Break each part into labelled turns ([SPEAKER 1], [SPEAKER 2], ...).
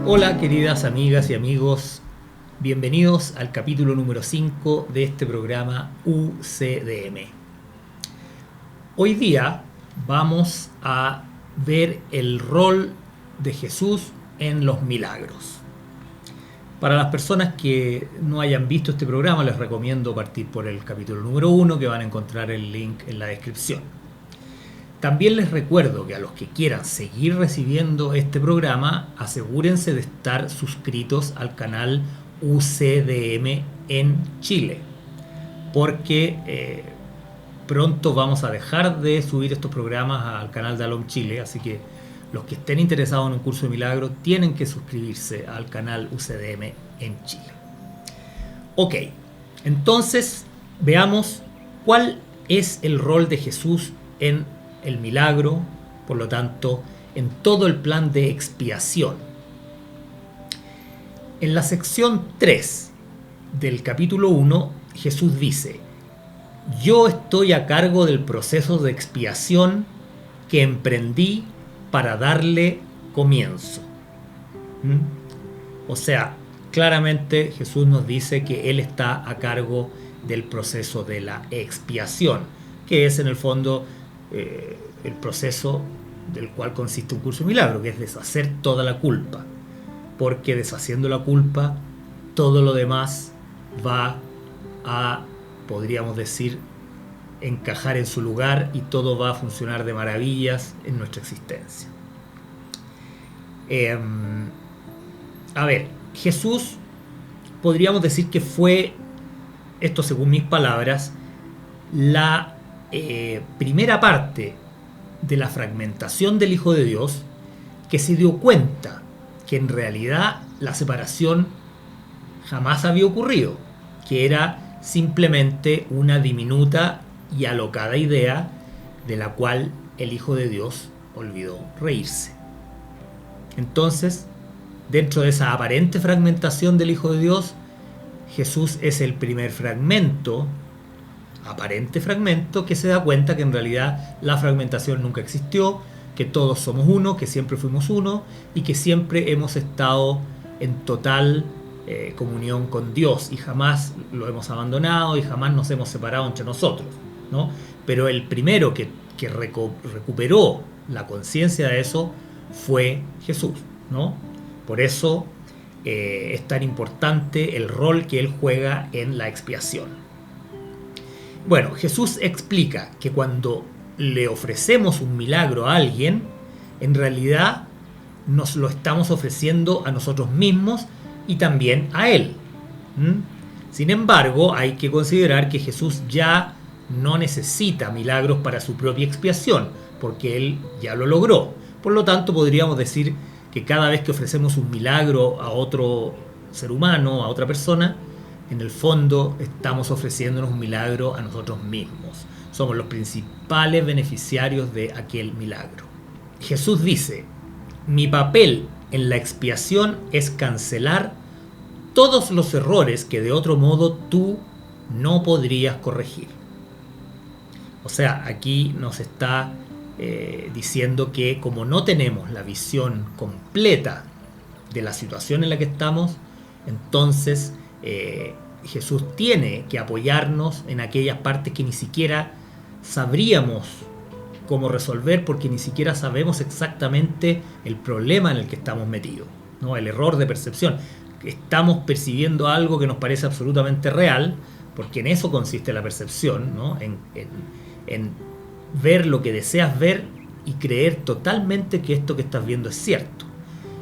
[SPEAKER 1] Hola queridas amigas y amigos, bienvenidos al capítulo número 5 de este programa UCDM. Hoy día vamos a ver el rol de Jesús en los milagros. Para las personas que no hayan visto este programa, les recomiendo partir por el capítulo número 1, que van a encontrar el link en la descripción. También les recuerdo que a los que quieran seguir recibiendo este programa, asegúrense de estar suscritos al canal UCDM en Chile, porque pronto vamos a dejar de subir estos programas al canal de Alom Chile, así que los que estén interesados en un curso de milagro tienen que suscribirse al canal UCDM en Chile. Ok, entonces veamos cuál es el rol de Jesús en el milagro, por lo tanto, en todo el plan de expiación. En la sección 3 del capítulo 1, Jesús dice: yo estoy a cargo del proceso de expiación que emprendí para darle comienzo. O sea, claramente Jesús nos dice que Él está a cargo del proceso de la expiación, que es en el fondo el proceso del cual consiste un curso de milagro, que es deshacer toda la culpa, porque deshaciendo la culpa todo lo demás va a, podríamos decir, encajar en su lugar y todo va a funcionar de maravillas en nuestra existencia. Jesús podríamos decir que fue, esto según mis palabras, la primera parte de la fragmentación del Hijo de Dios, que se dio cuenta que en realidad la separación jamás había ocurrido, que era simplemente una diminuta y alocada idea de la cual el Hijo de Dios olvidó reírse. Entonces, dentro de esa aparente fragmentación del Hijo de Dios, Jesús es el primer aparente fragmento, que se da cuenta que en realidad la fragmentación nunca existió, que todos somos uno, que siempre fuimos uno y que siempre hemos estado en total comunión con Dios y jamás lo hemos abandonado y jamás nos hemos separado entre nosotros, ¿no? Pero el primero que recuperó la conciencia de eso fue Jesús, ¿no? Por eso es tan importante el rol que Él juega en la expiación. Bueno, Jesús explica que cuando le ofrecemos un milagro a alguien, en realidad nos lo estamos ofreciendo a nosotros mismos y también a Él. Sin embargo, hay que considerar que Jesús ya no necesita milagros para su propia expiación, porque Él ya lo logró. Por lo tanto, podríamos decir que cada vez que ofrecemos un milagro a otro ser humano, a otra persona, en el fondo estamos ofreciéndonos un milagro a nosotros mismos. Somos los principales beneficiarios de aquel milagro. Jesús dice: mi papel en la expiación es cancelar todos los errores que de otro modo tú no podrías corregir. O sea, aquí nos está diciendo que como no tenemos la visión completa de la situación en la que estamos, entonces Jesús tiene que apoyarnos en aquellas partes que ni siquiera sabríamos cómo resolver, porque ni siquiera sabemos exactamente el problema en el que estamos metidos, ¿no? El error de percepción. Estamos percibiendo algo que nos parece absolutamente real, porque en eso consiste la percepción, ¿no? En ver lo que deseas ver y creer totalmente que esto que estás viendo es cierto.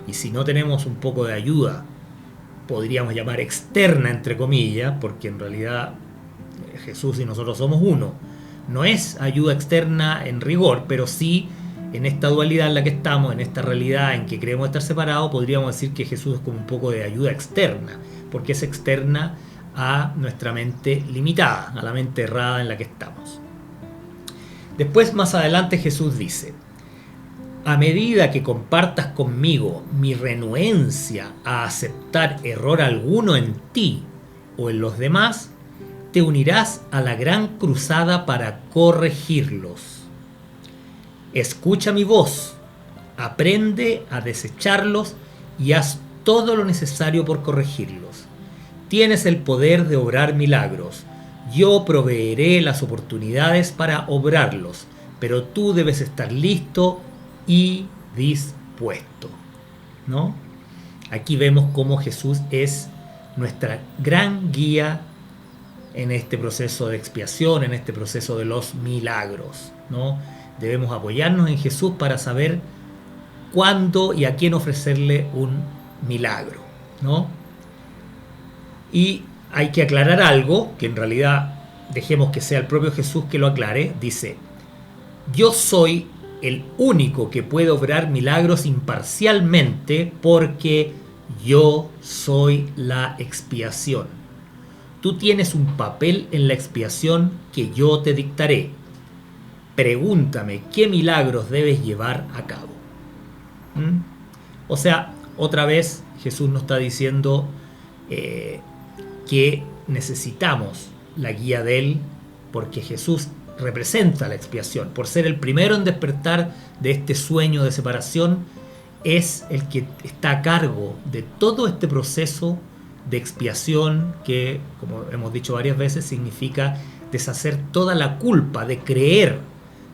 [SPEAKER 1] Y si no tenemos un poco de ayuda, podríamos llamar externa, entre comillas, porque en realidad Jesús y nosotros somos uno. No es ayuda externa en rigor, pero sí en esta dualidad en la que estamos, en esta realidad en que creemos estar separados, podríamos decir que Jesús es como un poco de ayuda externa, porque es externa a nuestra mente limitada, a la mente errada en la que estamos. Después, más adelante, Jesús dice: a medida que compartas conmigo mi renuencia a aceptar error alguno en ti o en los demás, te unirás a la gran cruzada para corregirlos. Escucha mi voz, aprende a desecharlos y haz todo lo necesario por corregirlos. Tienes el poder de obrar milagros. Yo proveeré las oportunidades para obrarlos, pero tú debes estar listo y dispuesto, ¿no? Aquí vemos cómo Jesús es nuestra gran guía en este proceso de expiación, en este proceso de los milagros, ¿no? Debemos apoyarnos en Jesús para saber cuándo y a quién ofrecerle un milagro, ¿no? Y hay que aclarar algo, que en realidad dejemos que sea el propio Jesús que lo aclare. Dice: yo soy el único que puede obrar milagros imparcialmente porque yo soy la expiación. Tú tienes un papel en la expiación que yo te dictaré. Pregúntame qué milagros debes llevar a cabo. O sea, otra vez Jesús nos está diciendo que necesitamos la guía de Él, porque Jesús representa la expiación. Por ser el primero en despertar de este sueño de separación, es el que está a cargo de todo este proceso de expiación que, como hemos dicho varias veces, significa deshacer toda la culpa de creer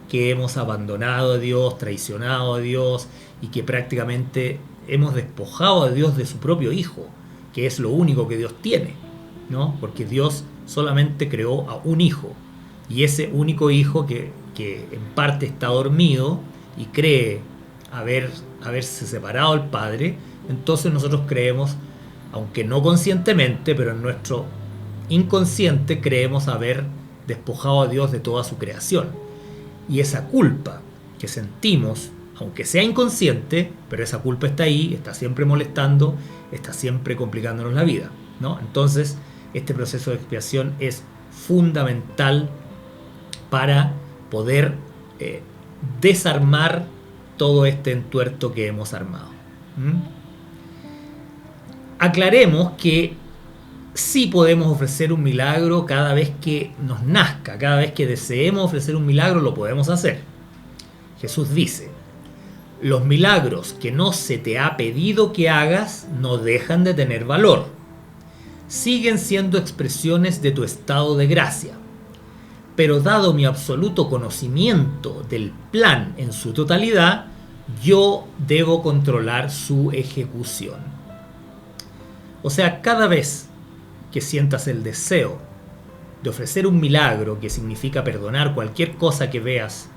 [SPEAKER 1] que hemos abandonado a Dios, traicionado a Dios y que prácticamente hemos despojado a Dios de su propio Hijo, que es lo único que Dios tiene, ¿no? Porque Dios solamente creó a un hijo, y ese único hijo que en parte está dormido y cree haberse separado del Padre, entonces nosotros creemos, aunque no conscientemente, pero en nuestro inconsciente creemos haber despojado a Dios de toda su creación. Y esa culpa que sentimos, aunque sea inconsciente, pero esa culpa está ahí, está siempre molestando, está siempre complicándonos la vida, ¿no? Entonces, este proceso de expiación es fundamental para poder desarmar todo este entuerto que hemos armado. Aclaremos que sí podemos ofrecer un milagro cada vez que nos nazca, cada vez que deseemos ofrecer un milagro lo podemos hacer. Jesús dice: los milagros que no se te ha pedido que hagas no dejan de tener valor. Siguen siendo expresiones de tu estado de gracia. Pero dado mi absoluto conocimiento del plan en su totalidad, yo debo controlar su ejecución. O sea, cada vez que sientas el deseo de ofrecer un milagro, que significa perdonar cualquier cosa que veas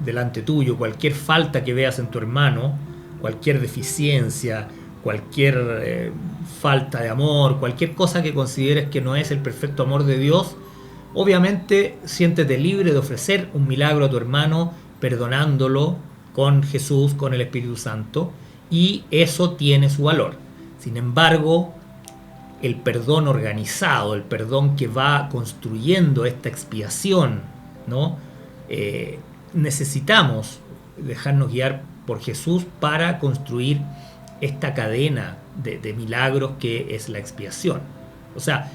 [SPEAKER 1] delante tuyo, cualquier falta que veas en tu hermano, cualquier deficiencia, cualquier falta de amor, cualquier cosa que consideres que no es el perfecto amor de Dios, obviamente siéntete libre de ofrecer un milagro a tu hermano, perdonándolo con Jesús, con el Espíritu Santo, y eso tiene su valor. Sin embargo, el perdón organizado, el perdón que va construyendo esta expiación, ¿no? Necesitamos dejarnos guiar por Jesús para construir esta cadena de milagros que es la expiación. O sea,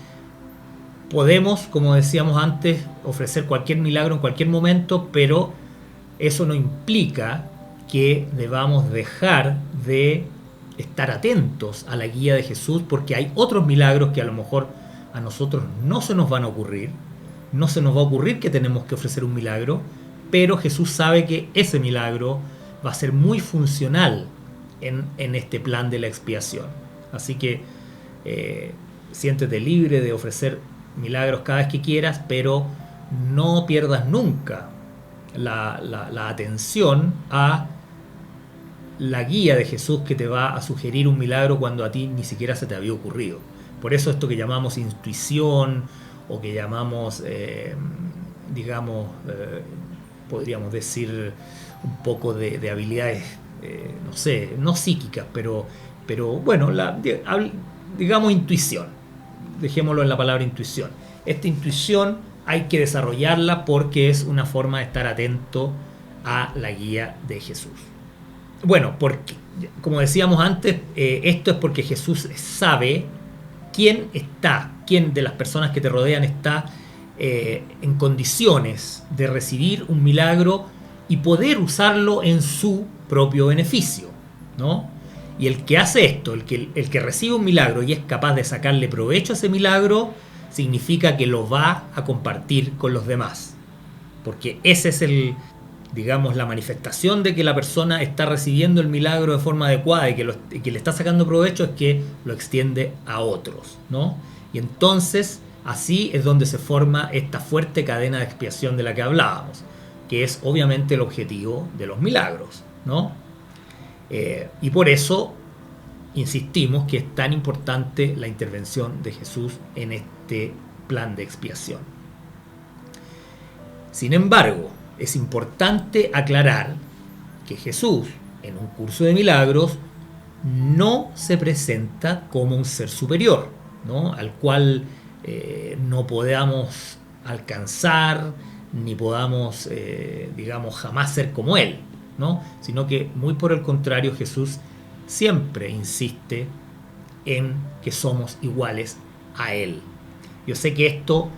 [SPEAKER 1] podemos, como decíamos antes, ofrecer cualquier milagro en cualquier momento, pero eso no implica que debamos dejar de estar atentos a la guía de Jesús, porque hay otros milagros que a lo mejor a nosotros no se nos van a ocurrir, no se nos va a ocurrir que tenemos que ofrecer un milagro, pero Jesús sabe que ese milagro va a ser muy funcional en este plan de la expiación. Así que siéntete libre de ofrecer milagros cada vez que quieras, pero no pierdas nunca la atención a la guía de Jesús que te va a sugerir un milagro cuando a ti ni siquiera se te había ocurrido. Por eso esto que llamamos intuición, o que llamamos, podríamos decir un poco de habilidades, no sé, no psíquicas, pero bueno, digamos intuición. Dejémoslo en la palabra intuición. Esta intuición hay que desarrollarla porque es una forma de estar atento a la guía de Jesús. Bueno, porque, como decíamos antes, esto es porque Jesús sabe quién de las personas que te rodean está en condiciones de recibir un milagro y poder usarlo en su propio beneficio, ¿no? Y el que hace esto, el que recibe un milagro y es capaz de sacarle provecho a ese milagro, significa que lo va a compartir con los demás. Porque ese es digamos, la manifestación de que la persona está recibiendo el milagro de forma adecuada y que le está sacando provecho, es que lo extiende a otros, ¿no? Y entonces, así es donde se forma esta fuerte cadena de expiación de la que hablábamos, que es obviamente el objetivo de los milagros, ¿no? Y por eso insistimos que es tan importante la intervención de Jesús en este plan de expiación. Sin embargo, es importante aclarar que Jesús, en un curso de milagros, no se presenta como un ser superior, ¿no? Al cual no podamos alcanzar, ni podamos, digamos, jamás ser como Él, ¿no? Sino que, muy por el contrario, Jesús siempre insiste en que somos iguales a Él. Yo sé que esto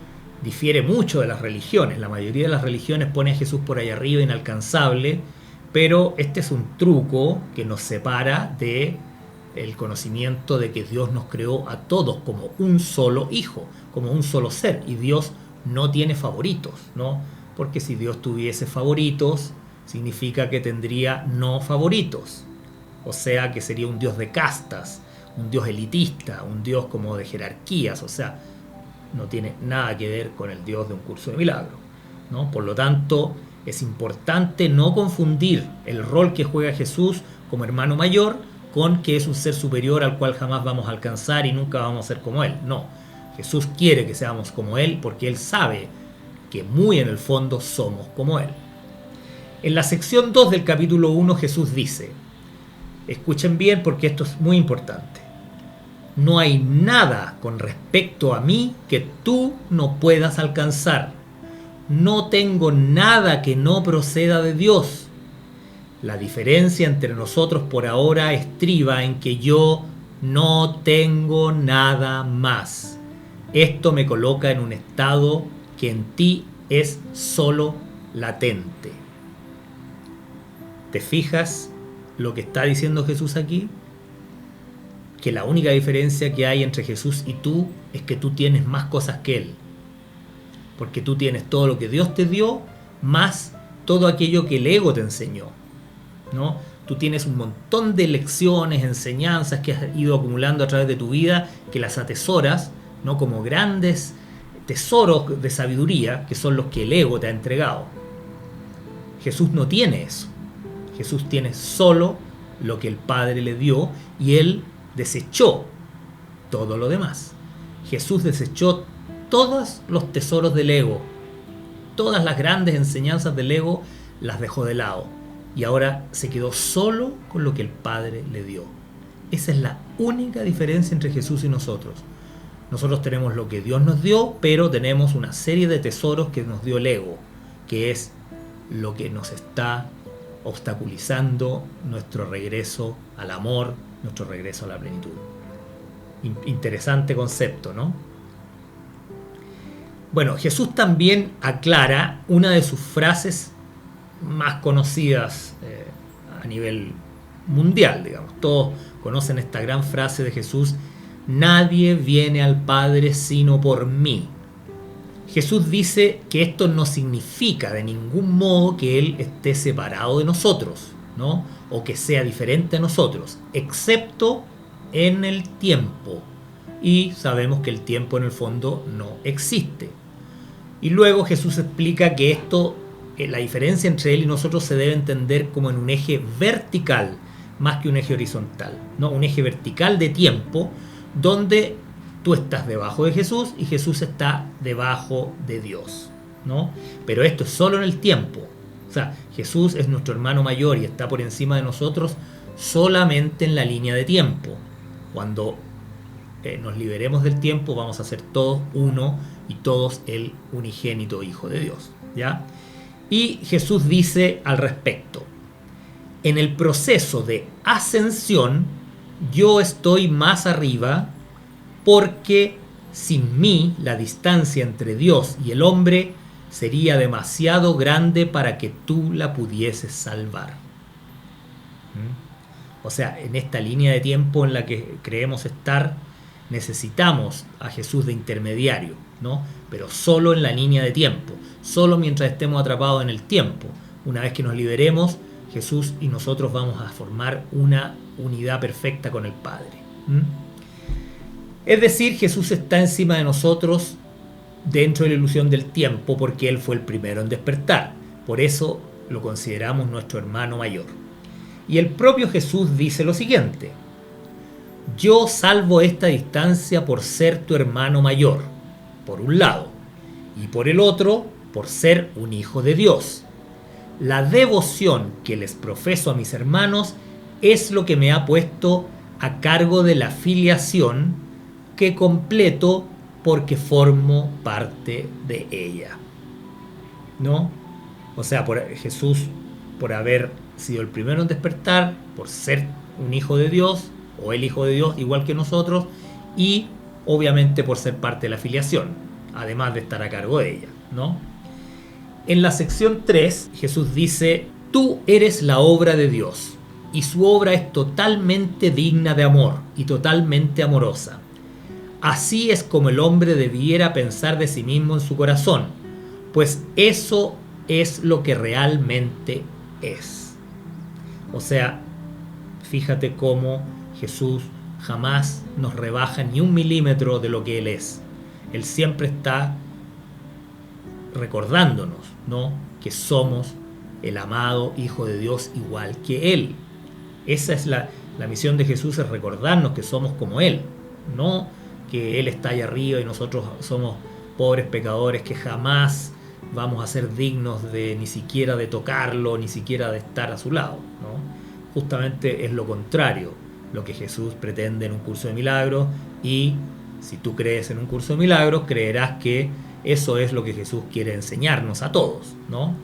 [SPEAKER 1] difiere mucho de las religiones. La mayoría de las religiones pone a Jesús por ahí arriba, inalcanzable, pero este es un truco que nos separa de el conocimiento de que Dios nos creó a todos como un solo hijo, como un solo ser, y Dios no tiene favoritos, ¿no? Porque si Dios tuviese favoritos, significa que tendría no favoritos, o sea que sería un Dios de castas, un Dios elitista, un Dios como de jerarquías, o sea, no tiene nada que ver con el Dios de un curso de milagros, ¿no? Por lo tanto, es importante no confundir el rol que juega Jesús como hermano mayor con que es un ser superior al cual jamás vamos a alcanzar y nunca vamos a ser como Él. No, Jesús quiere que seamos como Él porque Él sabe que muy en el fondo somos como Él. En la sección 2 del capítulo 1 Jesús dice, escuchen bien porque esto es muy importante: no hay nada con respecto a mí que tú no puedas alcanzar. No tengo nada que no proceda de Dios. La diferencia entre nosotros por ahora estriba en que yo no tengo nada más. Esto me coloca en un estado que en ti es solo latente. ¿Te fijas lo que está diciendo Jesús aquí? Que la única diferencia que hay entre Jesús y tú es que tú tienes más cosas que Él. Porque tú tienes todo lo que Dios te dio, más todo aquello que el ego te enseñó, ¿no? Tú tienes un montón de lecciones, enseñanzas que has ido acumulando a través de tu vida, que las atesoras, ¿no? Como grandes tesoros de sabiduría, que son los que el ego te ha entregado. Jesús no tiene eso. Jesús tiene solo lo que el Padre le dio, y Él desechó todo lo demás. Jesús desechó todos los tesoros del ego, todas las grandes enseñanzas del ego las dejó de lado, y ahora se quedó solo con lo que el Padre le dio. Esa es la única diferencia entre Jesús y nosotros. Nosotros tenemos lo que Dios nos dio, pero tenemos una serie de tesoros que nos dio el ego, que es lo que nos está obstaculizando nuestro regreso al amor, nuestro regreso a la plenitud. Interesante concepto, ¿no? Bueno, Jesús también aclara una de sus frases más conocidas a nivel mundial, digamos. Todos conocen esta gran frase de Jesús: nadie viene al Padre sino por mí. Jesús dice que esto no significa de ningún modo que Él esté separado de nosotros, ¿no? O que sea diferente a nosotros, excepto en el tiempo. Y sabemos que el tiempo en el fondo no existe. Y luego Jesús explica que esto, la diferencia entre Él y nosotros, se debe entender como en un eje vertical más que un eje horizontal, ¿no? Un eje vertical de tiempo donde tú estás debajo de Jesús y Jesús está debajo de Dios, ¿no? Pero esto es solo en el tiempo. O sea, Jesús es nuestro hermano mayor y está por encima de nosotros solamente en la línea de tiempo. Cuando nos liberemos del tiempo, vamos a ser todos uno y todos el unigénito Hijo de Dios, ¿ya? Y Jesús dice al respecto: en el proceso de ascensión yo estoy más arriba, porque sin mí la distancia entre Dios y el hombre sería demasiado grande para que tú la pudieses salvar. O sea, en esta línea de tiempo en la que creemos estar, necesitamos a Jesús de intermediario, ¿no? Pero solo en la línea de tiempo, solo mientras estemos atrapados en el tiempo. Una vez que nos liberemos, Jesús y nosotros vamos a formar una unidad perfecta con el Padre. Es decir, Jesús está encima de nosotros dentro de la ilusión del tiempo porque Él fue el primero en despertar. Por eso lo consideramos nuestro hermano mayor. Y el propio Jesús dice lo siguiente: yo salvo esta distancia por ser tu hermano mayor, por un lado, y por el otro, por ser un hijo de Dios. La devoción que les profeso a mis hermanos es lo que me ha puesto a cargo de la filiación que completo porque formo parte de ella. ¿No? O sea, Jesús, por haber sido el primero en despertar, por ser un hijo de Dios, o el hijo de Dios igual que nosotros, y obviamente por ser parte de la filiación, además de estar a cargo de ella, ¿no? En la sección 3, Jesús dice: tú eres la obra de Dios, y su obra es totalmente digna de amor y totalmente amorosa. Así es como el hombre debiera pensar de sí mismo en su corazón, pues eso es lo que realmente es. O sea, fíjate cómo Jesús jamás nos rebaja ni un milímetro de lo que Él es. Él siempre está recordándonos, ¿no?, que somos el amado Hijo de Dios igual que Él. Esa es la misión de Jesús, es recordarnos que somos como Él, no que Él está allá arriba y nosotros somos pobres pecadores que jamás vamos a ser dignos de ni siquiera de tocarlo, ni siquiera de estar a su lado, ¿no? Justamente es lo contrario lo que Jesús pretende en un curso de milagros, y si tú crees en un curso de milagros, creerás que eso es lo que Jesús quiere enseñarnos a todos, ¿no?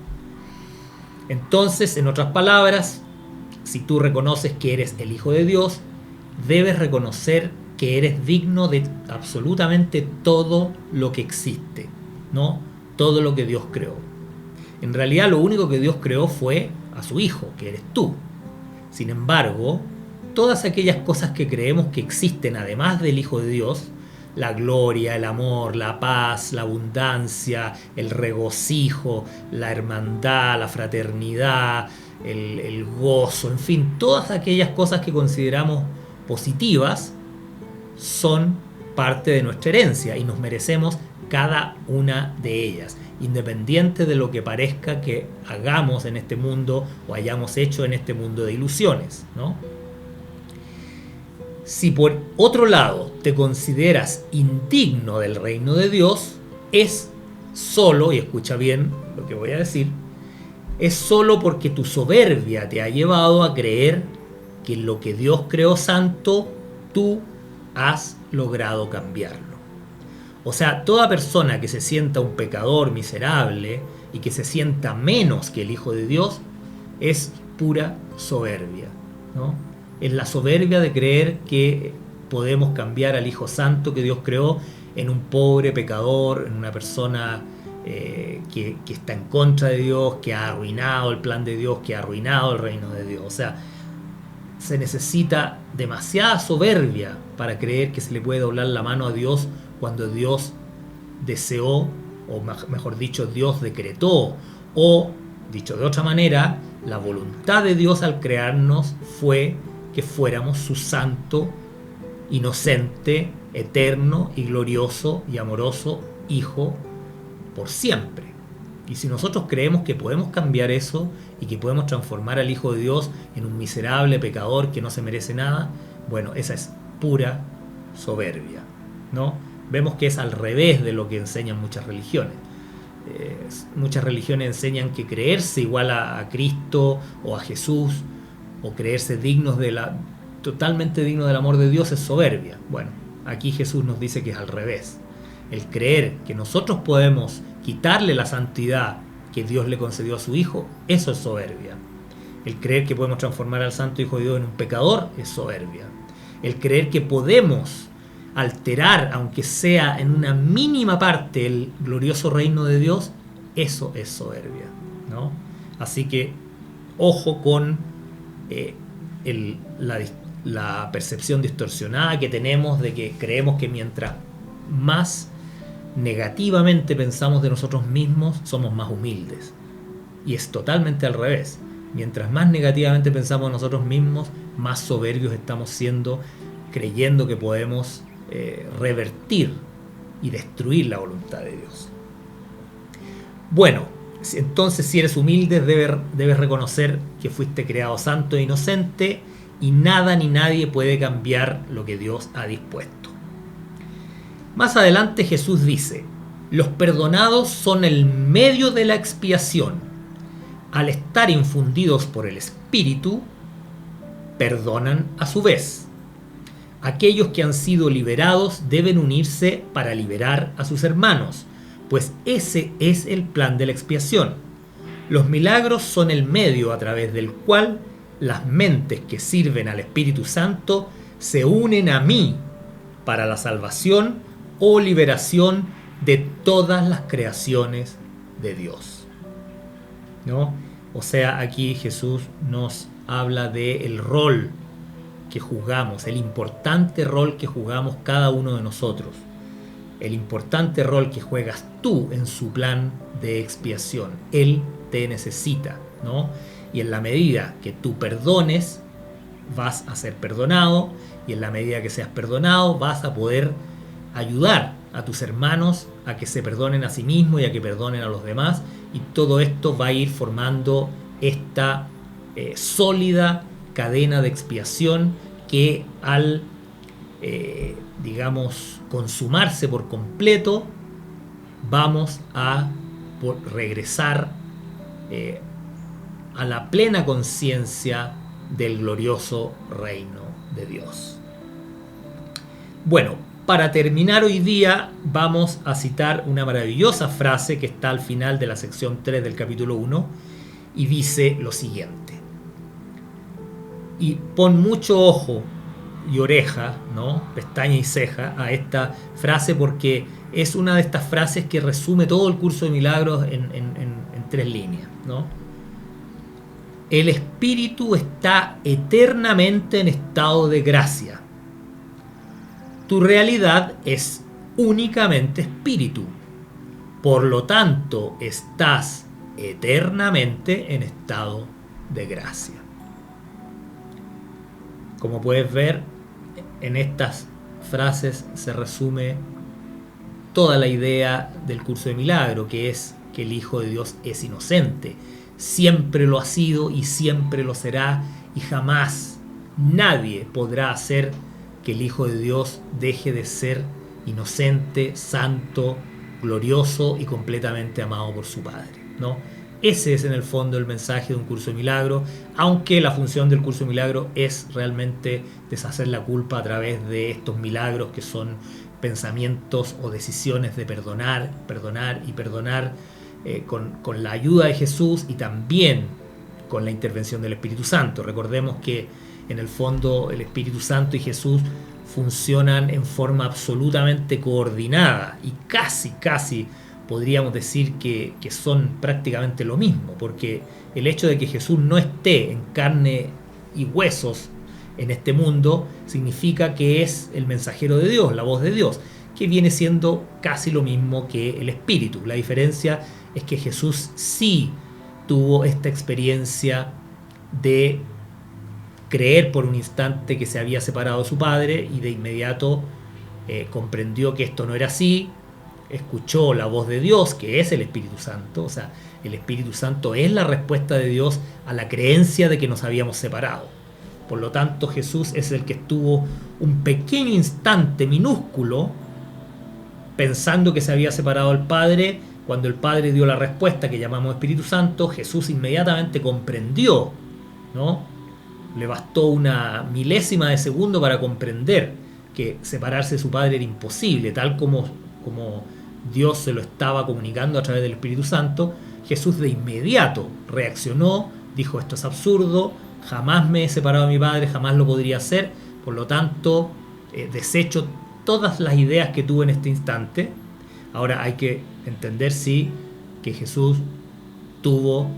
[SPEAKER 1] Entonces, en otras palabras, si tú reconoces que eres el Hijo de Dios, debes reconocer que eres digno de absolutamente todo lo que existe, ¿no? Todo lo que Dios creó. En realidad, lo único que Dios creó fue a su Hijo, que eres tú. Sin embargo, todas aquellas cosas que creemos que existen además del Hijo de Dios, la gloria, el amor, la paz, la abundancia, el regocijo, la hermandad, la fraternidad, el gozo, en fin, todas aquellas cosas que consideramos positivas son parte de nuestra herencia y nos merecemos cada una de ellas, independiente de lo que parezca que hagamos en este mundo o hayamos hecho en este mundo de ilusiones, ¿no? Si por otro lado te consideras indigno del reino de Dios, es solo, y escucha bien lo que voy a decir, es solo porque tu soberbia te ha llevado a creer que lo que Dios creó santo, tú has logrado cambiarlo. O sea, toda persona que se sienta un pecador miserable y que se sienta menos que el Hijo de Dios es pura soberbia, ¿no? Es la soberbia de creer que podemos cambiar al Hijo Santo que Dios creó en un pobre pecador, en una persona que está en contra de Dios, que ha arruinado el plan de Dios, que ha arruinado el reino de Dios. O sea, se necesita demasiada soberbia para creer que se le puede doblar la mano a Dios cuando Dios deseó, o mejor dicho, Dios decretó, o, dicho de otra manera, la voluntad de Dios al crearnos fue que fuéramos su santo, inocente, eterno y glorioso y amoroso Hijo por siempre. Y si nosotros creemos que podemos cambiar eso y que podemos transformar al Hijo de Dios en un miserable pecador que no se merece nada, bueno, esa es pura soberbia, ¿no? Vemos que es al revés de lo que enseñan muchas religiones. Muchas religiones enseñan que creerse igual a Cristo o a Jesús, o creerse dignos totalmente dignos del amor de Dios es soberbia. Bueno, aquí Jesús nos dice que es al revés. El creer que nosotros podemos quitarle la santidad que Dios le concedió a su Hijo, eso es soberbia. El creer que podemos transformar al Santo Hijo de Dios en un pecador es soberbia. El creer que podemos alterar, aunque sea en una mínima parte, el glorioso reino de Dios, eso es soberbia, ¿no? Así que ojo con la percepción distorsionada que tenemos de que creemos que mientras más negativamente pensamos de nosotros mismos, somos más humildes. Y es totalmente al revés. Mientras más negativamente pensamos de nosotros mismos, más soberbios estamos siendo, creyendo que podemos revertir y destruir la voluntad de Dios. Bueno, entonces si eres humilde debes reconocer que fuiste creado santo e inocente y nada ni nadie puede cambiar lo que Dios ha dispuesto. Más adelante Jesús dice: los perdonados son el medio de la expiación. Al estar infundidos por el Espíritu, perdonan a su vez. Aquellos que han sido liberados deben unirse para liberar a sus hermanos, pues ese es el plan de la expiación. Los milagros son el medio a través del cual las mentes que sirven al Espíritu Santo se unen a mí para la salvación o liberación de todas las creaciones de Dios. ¿No? O sea, aquí Jesús nos habla del rol que jugamos, el importante rol que jugamos cada uno de nosotros, el importante rol que juegas tú en su plan de expiación. Él te necesita, ¿no? Y en la medida que tú perdones, vas a ser perdonado, y en la medida que seas perdonado, vas a poder ayudar a tus hermanos a que se perdonen a sí mismos y a que perdonen a los demás, y todo esto va a ir formando esta sólida cadena de expiación que al consumarse por completo, vamos a regresar a la plena conciencia del glorioso reino de Dios. Bueno, para terminar hoy día vamos a citar una maravillosa frase que está al final de la sección 3 del capítulo 1 y dice lo siguiente. Y pon mucho ojo y oreja, ¿no? Pestaña y ceja a esta frase, porque es una de estas frases que resume todo el curso de milagros en 3 líneas, ¿no? El espíritu está eternamente en estado de gracia. Tu realidad es únicamente espíritu. Por lo tanto, estás eternamente en estado de gracia. Como puedes ver, en estas frases se resume toda la idea del curso de milagro, que es que el Hijo de Dios es inocente. Siempre lo ha sido y siempre lo será, y jamás nadie podrá hacer que el Hijo de Dios deje de ser inocente, santo, glorioso y completamente amado por su Padre, ¿no? Ese es en el fondo el mensaje de un curso de milagro, aunque la función del curso de milagro es realmente deshacer la culpa a través de estos milagros que son pensamientos o decisiones de perdonar y perdonar con la ayuda de Jesús y también con la intervención del Espíritu Santo. Recordemos que en el fondo el Espíritu Santo y Jesús funcionan en forma absolutamente coordinada y casi podríamos decir que son prácticamente lo mismo, porque el hecho de que Jesús no esté en carne y huesos en este mundo significa que es el mensajero de Dios, la voz de Dios, que viene siendo casi lo mismo que el Espíritu. La diferencia es que Jesús sí tuvo esta experiencia de creer por un instante que se había separado de su Padre y de inmediato comprendió que esto no era así, escuchó la voz de Dios, que es el Espíritu Santo. O sea, el Espíritu Santo es la respuesta de Dios a la creencia de que nos habíamos separado. Por lo tanto, Jesús es el que estuvo un pequeño instante minúsculo pensando que se había separado del Padre. Cuando el Padre dio la respuesta que llamamos Espíritu Santo, Jesús inmediatamente comprendió, ¿no? Le bastó una milésima de segundo para comprender que separarse de su Padre era imposible, tal como Dios se lo estaba comunicando a través del Espíritu Santo. Jesús de inmediato reaccionó, dijo: esto es absurdo, jamás me he separado de mi Padre, jamás lo podría hacer, por lo tanto desecho todas las ideas que tuve en este instante. Ahora hay que entender, sí, que Jesús tuvo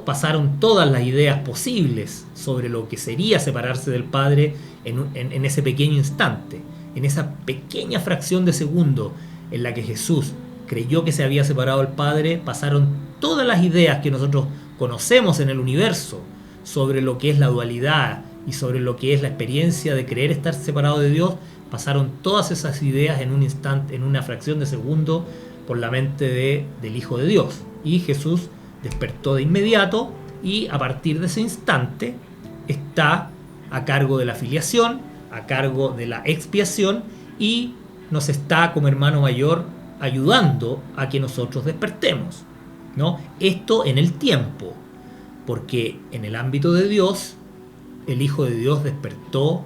[SPEAKER 1] pasaron todas las ideas posibles sobre lo que sería separarse del Padre en ese pequeño instante, en esa pequeña fracción de segundo en la que Jesús creyó que se había separado del Padre. Pasaron todas las ideas que nosotros conocemos en el universo sobre lo que es la dualidad y sobre lo que es la experiencia de creer estar separado de Dios. Pasaron todas esas ideas en un instante, en una fracción de segundo, por la mente del Hijo de Dios. Y Jesús despertó de inmediato, y a partir de ese instante está a cargo de la filiación, a cargo de la expiación, y nos está como hermano mayor ayudando a que nosotros despertemos, ¿no? Esto en el tiempo, porque en el ámbito de Dios, el Hijo de Dios despertó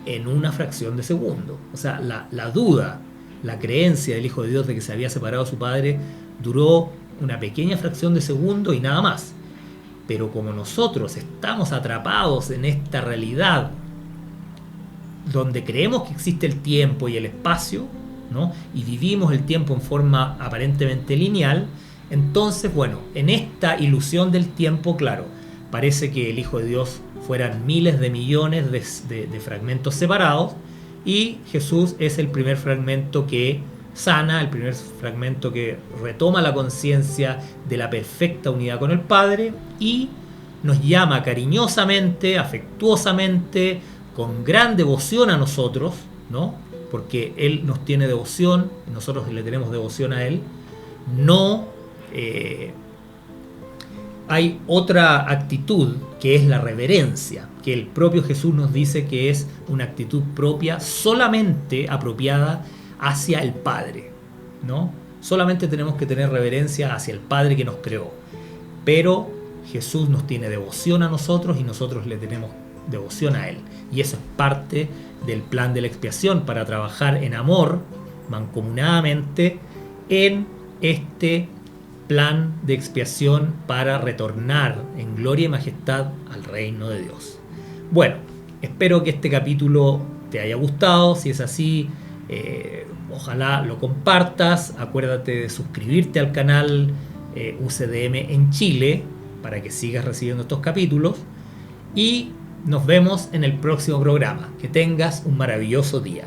[SPEAKER 1] en una fracción de segundo. O sea, la duda, la creencia del Hijo de Dios de que se había separado de su Padre duró una pequeña fracción de segundo y nada más. Pero como nosotros estamos atrapados en esta realidad donde creemos que existe el tiempo y el espacio, ¿no? Y vivimos el tiempo en forma aparentemente lineal, entonces, bueno, en esta ilusión del tiempo, claro, parece que el Hijo de Dios fueran miles de millones de fragmentos separados, y Jesús es el primer fragmento que sana, el primer fragmento que retoma la conciencia de la perfecta unidad con el Padre, y nos llama cariñosamente, afectuosamente, con gran devoción a nosotros, ¿no? Porque Él nos tiene devoción, nosotros le tenemos devoción a Él. No hay otra actitud, que es la reverencia, que el propio Jesús nos dice que es una actitud propia, solamente apropiada hacia el Padre, ¿no? Solamente tenemos que tener reverencia hacia el Padre que nos creó. Pero Jesús nos tiene devoción a nosotros y nosotros le tenemos devoción a Él. Y eso es parte del plan de la expiación, para trabajar en amor, mancomunadamente, en este plan de expiación para retornar en gloria y majestad al reino de Dios. Bueno, espero que este capítulo te haya gustado. Si es así, ojalá lo compartas. Acuérdate de suscribirte al canal UCDM en Chile para que sigas recibiendo estos capítulos, y nos vemos en el próximo programa. Que tengas un maravilloso día.